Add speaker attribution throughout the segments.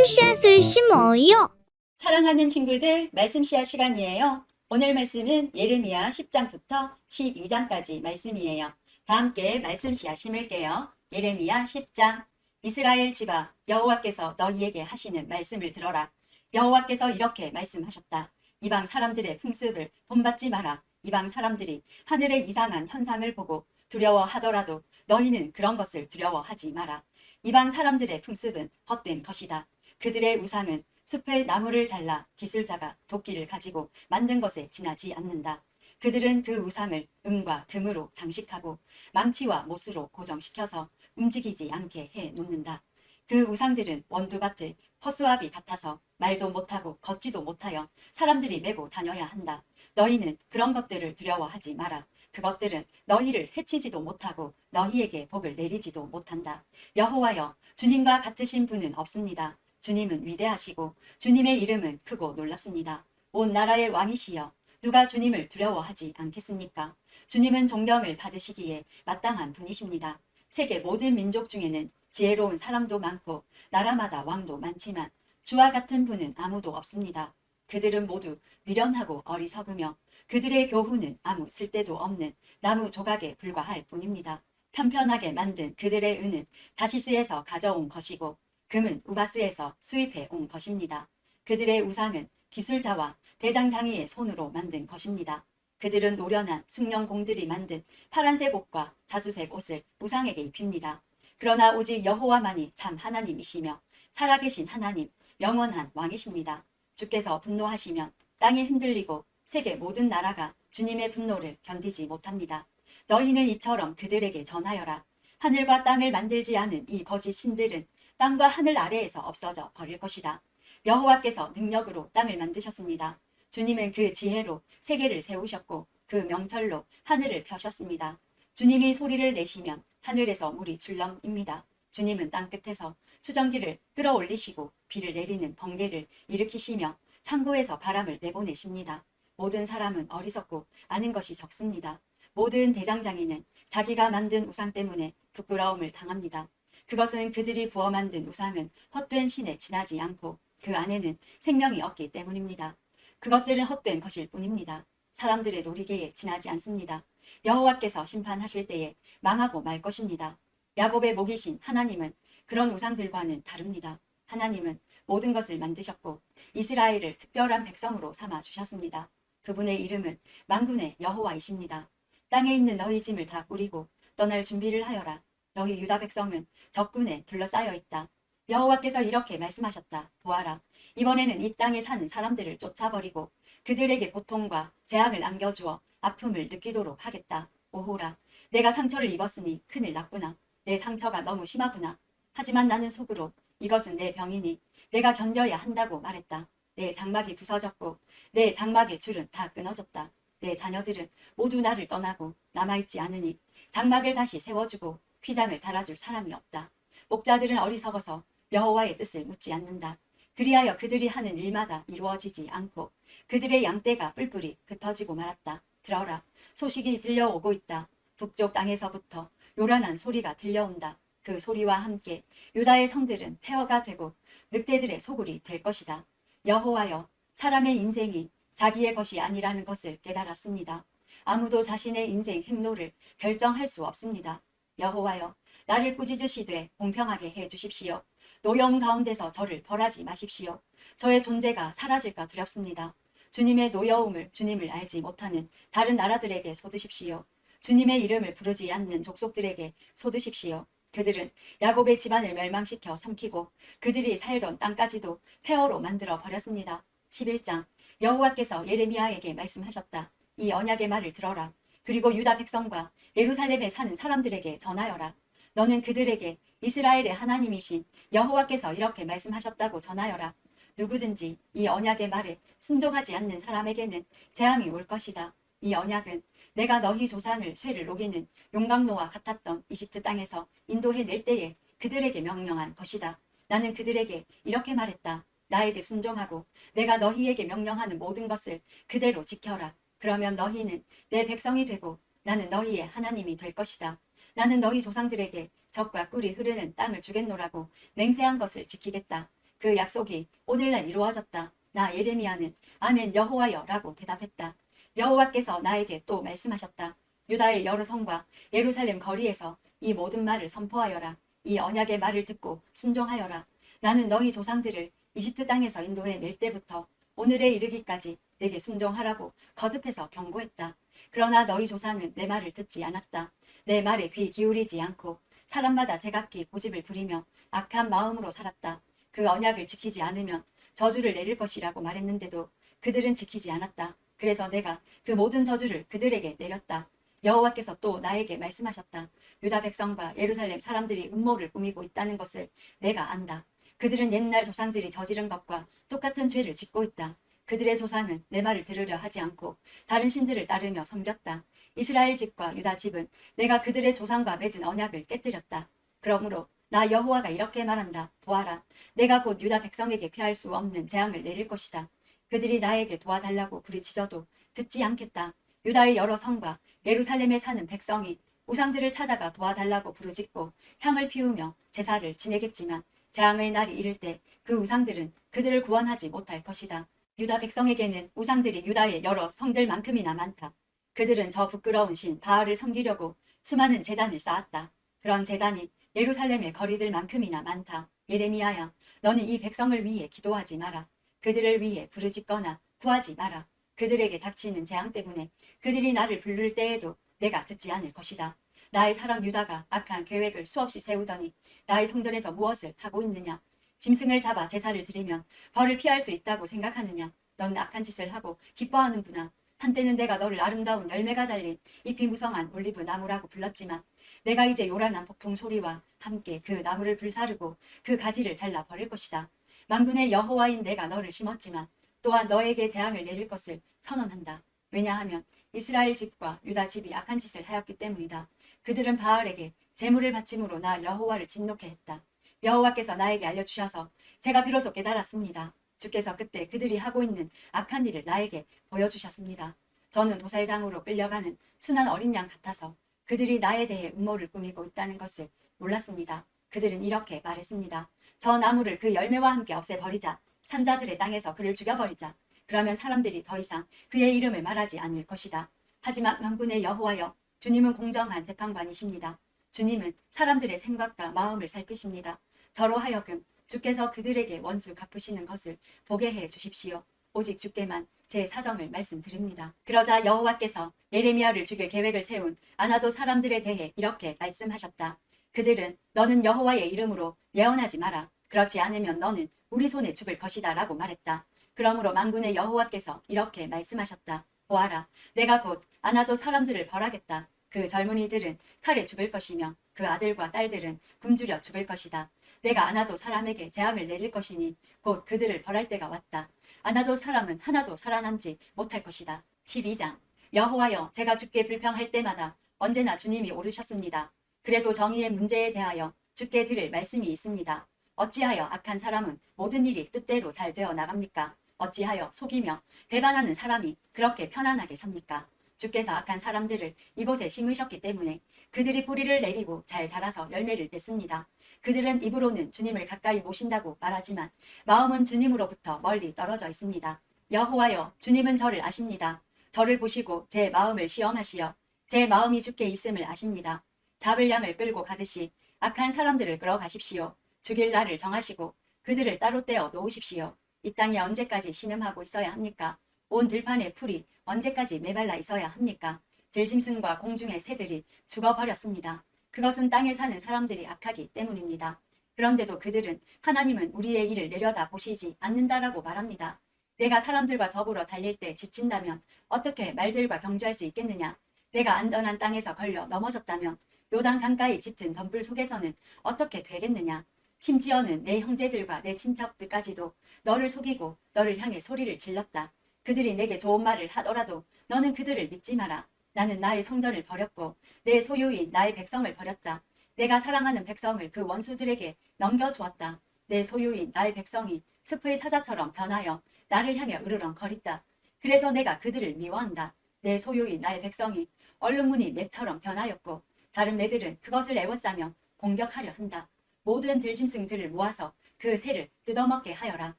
Speaker 1: 씨앗을 심어요.
Speaker 2: 사랑하는 친구들, 말씀 씨앗 시간이에요. 오늘 말씀은 예레미야 10장부터 12장까지 말씀이에요. 다 함께 말씀 씨앗 심을게요. 예레미야 10장. 이스라엘 집아, 여호와께서 너희에게 하시는 말씀을 들어라. 여호와께서 이렇게 말씀하셨다. 이방 사람들의 풍습을 본받지 마라. 이방 사람들이 하늘의 이상한 현상을 보고 두려워하더라도 너희는 그런 것을 두려워하지 마라. 이방 사람들의 풍습은 헛된 것이다. 그들의 우상은 숲의 나무를 잘라 기술자가 도끼를 가지고 만든 것에 지나지 않는다. 그들은 그 우상을 은과 금으로 장식하고 망치와 못으로 고정시켜서 움직이지 않게 해 놓는다. 그 우상들은 원두밭의 허수아비 같아서 말도 못하고 걷지도 못하여 사람들이 메고 다녀야 한다. 너희는 그런 것들을 두려워하지 마라. 그것들은 너희를 해치지도 못하고 너희에게 복을 내리지도 못한다. 여호와여, 주님과 같으신 분은 없습니다. 주님은 위대하시고 주님의 이름은 크고 놀랍습니다. 온 나라의 왕이시여, 누가 주님을 두려워하지 않겠습니까? 주님은 존경을 받으시기에 마땅한 분이십니다. 세계 모든 민족 중에는 지혜로운 사람도 많고 나라마다 왕도 많지만 주와 같은 분은 아무도 없습니다. 그들은 모두 미련하고 어리석으며 그들의 교훈은 아무 쓸데도 없는 나무 조각에 불과할 뿐입니다. 편편하게 만든 그들의 은은 다시스에서 가져온 것이고 금은 우바스에서 수입해 온 것입니다. 그들의 우상은 기술자와 대장장이의 손으로 만든 것입니다. 그들은 노련한 숙련공들이 만든 파란색 옷과 자수색 옷을 우상에게 입힙니다. 그러나 오직 여호와만이 참 하나님이시며 살아계신 하나님, 영원한 왕이십니다. 주께서 분노하시면 땅이 흔들리고 세계 모든 나라가 주님의 분노를 견디지 못합니다. 너희는 이처럼 그들에게 전하여라. 하늘과 땅을 만들지 않은 이 거짓 신들은 땅과 하늘 아래에서 없어져 버릴 것이다. 여호와께서 능력으로 땅을 만드셨습니다. 주님은 그 지혜로 세계를 세우셨고 그 명철로 하늘을 펴셨습니다. 주님이 소리를 내시면 하늘에서 물이 출렁입니다. 주님은 땅끝에서 수정기를 끌어올리시고 비를 내리는 번개를 일으키시며 창고에서 바람을 내보내십니다. 모든 사람은 어리석고 아는 것이 적습니다. 모든 대장장이는 자기가 만든 우상 때문에 부끄러움을 당합니다. 그것은 그들이 부어 만든 우상은 헛된 신에 지나지 않고 그 안에는 생명이 없기 때문입니다. 그것들은 헛된 것일 뿐입니다. 사람들의 놀이개에 지나지 않습니다. 여호와께서 심판하실 때에 망하고 말 것입니다. 야곱의 목이신 하나님은 그런 우상들과는 다릅니다. 하나님은 모든 것을 만드셨고 이스라엘을 특별한 백성으로 삼아 주셨습니다. 그분의 이름은 만군의 여호와이십니다. 땅에 있는 너희 짐을 다 꾸리고 떠날 준비를 하여라. 너희 유다 백성은 적군에 둘러싸여 있다. 여호와께서 이렇게 말씀하셨다. 보아라. 이번에는 이 땅에 사는 사람들을 쫓아버리고 그들에게 고통과 재앙을 안겨주어 아픔을 느끼도록 하겠다. 오호라. 내가 상처를 입었으니 큰일 났구나. 내 상처가 너무 심하구나. 하지만 나는 속으로 이것은 내 병이니 내가 견뎌야 한다고 말했다. 내 장막이 부서졌고 내 장막의 줄은 다 끊어졌다. 내 자녀들은 모두 나를 떠나고 남아있지 않으니 장막을 다시 세워주고 휘장을 달아줄 사람이 없다. 목자들은 어리석어서 여호와의 뜻을 묻지 않는다. 그리하여 그들이 하는 일마다 이루어지지 않고 그들의 양떼가 뿔뿔이 흩어지고 말았다. 들어라. 소식이 들려오고 있다. 북쪽 땅에서부터 요란한 소리가 들려온다. 그 소리와 함께 유다의 성들은 폐허가 되고 늑대들의 소굴이 될 것이다. 여호와여, 사람의 인생이 자기의 것이 아니라는 것을 깨달았습니다. 아무도 자신의 인생 행로를 결정할 수 없습니다. 여호와여, 나를 꾸짖으시되 공평하게 해 주십시오. 노여움 가운데서 저를 벌하지 마십시오. 저의 존재가 사라질까 두렵습니다. 주님의 노여움을 주님을 알지 못하는 다른 나라들에게 쏟으십시오. 주님의 이름을 부르지 않는 족속들에게 쏟으십시오. 그들은 야곱의 집안을 멸망시켜 삼키고 그들이 살던 땅까지도 폐허로 만들어 버렸습니다. 11장. 여호와께서 예레미야에게 말씀하셨다. 이 언약의 말을 들어라. 그리고 유다 백성과 예루살렘에 사는 사람들에게 전하여라. 너는 그들에게 이스라엘의 하나님이신 여호와께서 이렇게 말씀하셨다고 전하여라. 누구든지 이 언약의 말에 순종하지 않는 사람에게는 재앙이 올 것이다. 이 언약은 내가 너희 조상을 쇠를 녹이는 용광로와 같았던 이집트 땅에서 인도해낼 때에 그들에게 명령한 것이다. 나는 그들에게 이렇게 말했다. 나에게 순종하고 내가 너희에게 명령하는 모든 것을 그대로 지켜라. 그러면 너희는 내 백성이 되고 나는 너희의 하나님이 될 것이다. 나는 너희 조상들에게 젖과 꿀이 흐르는 땅을 주겠노라고 맹세한 것을 지키겠다. 그 약속이 오늘날 이루어졌다. 나 예레미야는 아멘 여호와여 라고 대답했다. 여호와께서 나에게 또 말씀하셨다. 유다의 여러 성과 예루살렘 거리에서 이 모든 말을 선포하여라. 이 언약의 말을 듣고 순종하여라. 나는 너희 조상들을 이집트 땅에서 인도해 낼 때부터 오늘에 이르기까지 내게 순종하라고 거듭해서 경고했다. 그러나 너희 조상은 내 말을 듣지 않았다. 내 말에 귀 기울이지 않고 사람마다 제각기 고집을 부리며 악한 마음으로 살았다. 그 언약을 지키지 않으면 저주를 내릴 것이라고 말했는데도 그들은 지키지 않았다. 그래서 내가 그 모든 저주를 그들에게 내렸다. 여호와께서 또 나에게 말씀하셨다. 유다 백성과 예루살렘 사람들이 음모를 꾸미고 있다는 것을 내가 안다. 그들은 옛날 조상들이 저지른 것과 똑같은 죄를 짓고 있다. 그들의 조상은 내 말을 들으려 하지 않고 다른 신들을 따르며 섬겼다. 이스라엘 집과 유다 집은 내가 그들의 조상과 맺은 언약을 깨뜨렸다. 그러므로 나 여호와가 이렇게 말한다. 보아라, 내가 곧 유다 백성에게 피할 수 없는 재앙을 내릴 것이다. 그들이 나에게 도와달라고 부르짖어도 듣지 않겠다. 유다의 여러 성과 예루살렘에 사는 백성이 우상들을 찾아가 도와달라고 부르짖고 향을 피우며 제사를 지내겠지만 재앙의 날이 이를 때 그 우상들은 그들을 구원하지 못할 것이다. 유다 백성에게는 우상들이 유다의 여러 성들만큼이나 많다. 그들은 저 부끄러운 신 바알을 섬기려고 수많은 제단을 쌓았다. 그런 제단이 예루살렘의 거리들만큼이나 많다. 예레미야야, 너는 이 백성을 위해 기도하지 마라. 그들을 위해 부르짖거나 구하지 마라. 그들에게 닥치는 재앙 때문에 그들이 나를 부를 때에도 내가 듣지 않을 것이다. 나의 사람 유다가 악한 계획을 수없이 세우더니 나의 성전에서 무엇을 하고 있느냐? 짐승을 잡아 제사를 드리면 벌을 피할 수 있다고 생각하느냐? 넌 악한 짓을 하고 기뻐하는구나. 한때는 내가 너를 아름다운 열매가 달린 잎이 무성한 올리브 나무라고 불렀지만 내가 이제 요란한 폭풍 소리와 함께 그 나무를 불사르고 그 가지를 잘라 버릴 것이다. 만군의 여호와인 내가 너를 심었지만 또한 너에게 재앙을 내릴 것을 선언한다. 왜냐하면 이스라엘 집과 유다 집이 악한 짓을 하였기 때문이다. 그들은 바알에게 제물을 바침으로 나 여호와를 진노케 했다. 여호와께서 나에게 알려주셔서 제가 비로소 깨달았습니다. 주께서 그때 그들이 하고 있는 악한 일을 나에게 보여주셨습니다. 저는 도살장으로 끌려가는 순한 어린 양 같아서 그들이 나에 대해 음모를 꾸미고 있다는 것을 몰랐습니다. 그들은 이렇게 말했습니다. 저 나무를 그 열매와 함께 없애버리자. 산자들의 땅에서 그를 죽여버리자. 그러면 사람들이 더 이상 그의 이름을 말하지 않을 것이다. 하지만 만군의 여호와여, 주님은 공정한 재판관이십니다. 주님은 사람들의 생각과 마음을 살피십니다. 저로 하여금 주께서 그들에게 원수 갚으시는 것을 보게 해 주십시오. 오직 주께만 제 사정을 말씀드립니다. 그러자 여호와께서 예레미야를 죽일 계획을 세운 아나도 사람들에 대해 이렇게 말씀하셨다. 그들은 너는 여호와의 이름으로 예언하지 마라. 그렇지 않으면 너는 우리 손에 죽을 것이다 라고 말했다. 그러므로 만군의 여호와께서 이렇게 말씀하셨다. 보아라, 내가 곧 아나도 사람들을 벌하겠다. 그 젊은이들은 칼에 죽을 것이며 그 아들과 딸들은 굶주려 죽을 것이다. 내가 아나도 사람에게 재앙을 내릴 것이니 곧 그들을 벌할 때가 왔다. 아나도 사람은 하나도 살아남지 못할 것이다. 12장. 여호와여, 제가 주께 불평할 때마다 언제나 주님이 오르셨습니다. 그래도 정의의 문제에 대하여 주께 드릴 말씀이 있습니다. 어찌하여 악한 사람은 모든 일이 뜻대로 잘 되어 나갑니까? 어찌하여 속이며 배반하는 사람이 그렇게 편안하게 삽니까? 주께서 악한 사람들을 이곳에 심으셨기 때문에 그들이 뿌리를 내리고 잘 자라서 열매를 맺습니다. 그들은 입으로는 주님을 가까이 모신다고 말하지만 마음은 주님으로부터 멀리 떨어져 있습니다. 여호와여, 주님은 저를 아십니다. 저를 보시고 제 마음을 시험하시어 제 마음이 주께 있음을 아십니다. 잡을 양을 끌고 가듯이 악한 사람들을 끌어가십시오. 죽일 날을 정하시고 그들을 따로 떼어 놓으십시오. 이 땅이 언제까지 신음하고 있어야 합니까? 온 들판의 풀이 언제까지 메말라 있어야 합니까? 들짐승과 공중의 새들이 죽어버렸습니다. 그것은 땅에 사는 사람들이 악하기 때문입니다. 그런데도 그들은 하나님은 우리의 일을 내려다 보시지 않는다라고 말합니다. 내가 사람들과 더불어 달릴 때 지친다면 어떻게 말들과 경주할 수 있겠느냐? 내가 안전한 땅에서 걸려 넘어졌다면 요단 강가의 짙은 덤불 속에서는 어떻게 되겠느냐? 심지어는 내 형제들과 내 친척들까지도 너를 속이고 너를 향해 소리를 질렀다. 그들이 내게 좋은 말을 하더라도 너는 그들을 믿지 마라. 나는 나의 성전을 버렸고 내 소유인 나의 백성을 버렸다. 내가 사랑하는 백성을 그 원수들에게 넘겨주었다. 내 소유인 나의 백성이 숲의 사자처럼 변하여 나를 향해 으르렁거린다. 그래서 내가 그들을 미워한다. 내 소유인 나의 백성이 얼룩무늬 매처럼 변하였고 다른 매들은 그것을 애워싸며 공격하려 한다. 모든 들짐승들을 모아서 그 새를 뜯어먹게 하여라.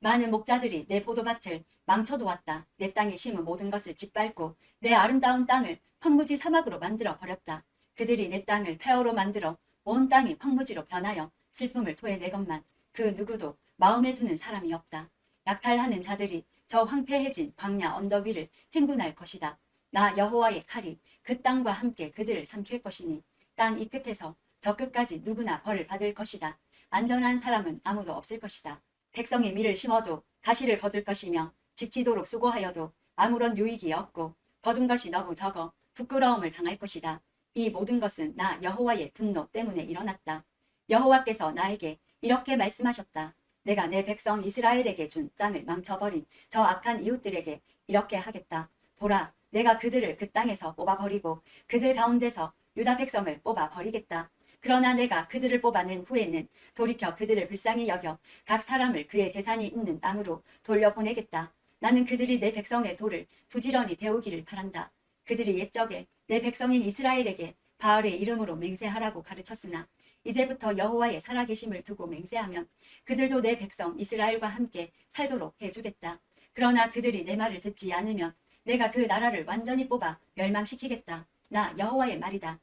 Speaker 2: 많은 목자들이 내 포도밭을 망쳐놓았다. 내 땅에 심은 모든 것을 짓밟고 내 아름다운 땅을 황무지 사막으로 만들어 버렸다. 그들이 내 땅을 폐허로 만들어 온 땅이 황무지로 변하여 슬픔을 토해내건만 그 누구도 마음에 두는 사람이 없다. 약탈하는 자들이 저 황폐해진 광야 언덕 위를 행군할 것이다. 나 여호와의 칼이 그 땅과 함께 그들을 삼킬 것이니 땅 이 끝에서 저 끝까지 누구나 벌을 받을 것이다. 안전한 사람은 아무도 없을 것이다. 백성이 밀을 심어도 가시를 거둘 것이며 지치도록 수고하여도 아무런 유익이 없고 거둔 것이 너무 적어 부끄러움을 당할 것이다. 이 모든 것은 나 여호와의 분노 때문에 일어났다. 여호와께서 나에게 이렇게 말씀하셨다. 내가 내 백성 이스라엘에게 준 땅을 망쳐버린 저 악한 이웃들에게 이렇게 하겠다. 보라, 내가 그들을 그 땅에서 뽑아버리고 그들 가운데서 유다 백성을 뽑아버리겠다. 그러나 내가 그들을 뽑아낸 후에는 돌이켜 그들을 불쌍히 여겨 각 사람을 그의 재산이 있는 땅으로 돌려보내겠다. 나는 그들이 내 백성의 도를 부지런히 배우기를 바란다. 그들이 옛적에 내 백성인 이스라엘에게 바알의 이름으로 맹세하라고 가르쳤으나 이제부터 여호와의 살아계심을 두고 맹세하면 그들도 내 백성 이스라엘과 함께 살도록 해주겠다. 그러나 그들이 내 말을 듣지 않으면 내가 그 나라를 완전히 뽑아 멸망시키겠다. 나 여호와의 말이다.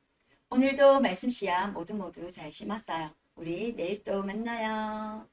Speaker 2: 오늘도 말씀 씨앗 모두 잘 심었어요. 우리 내일 또 만나요.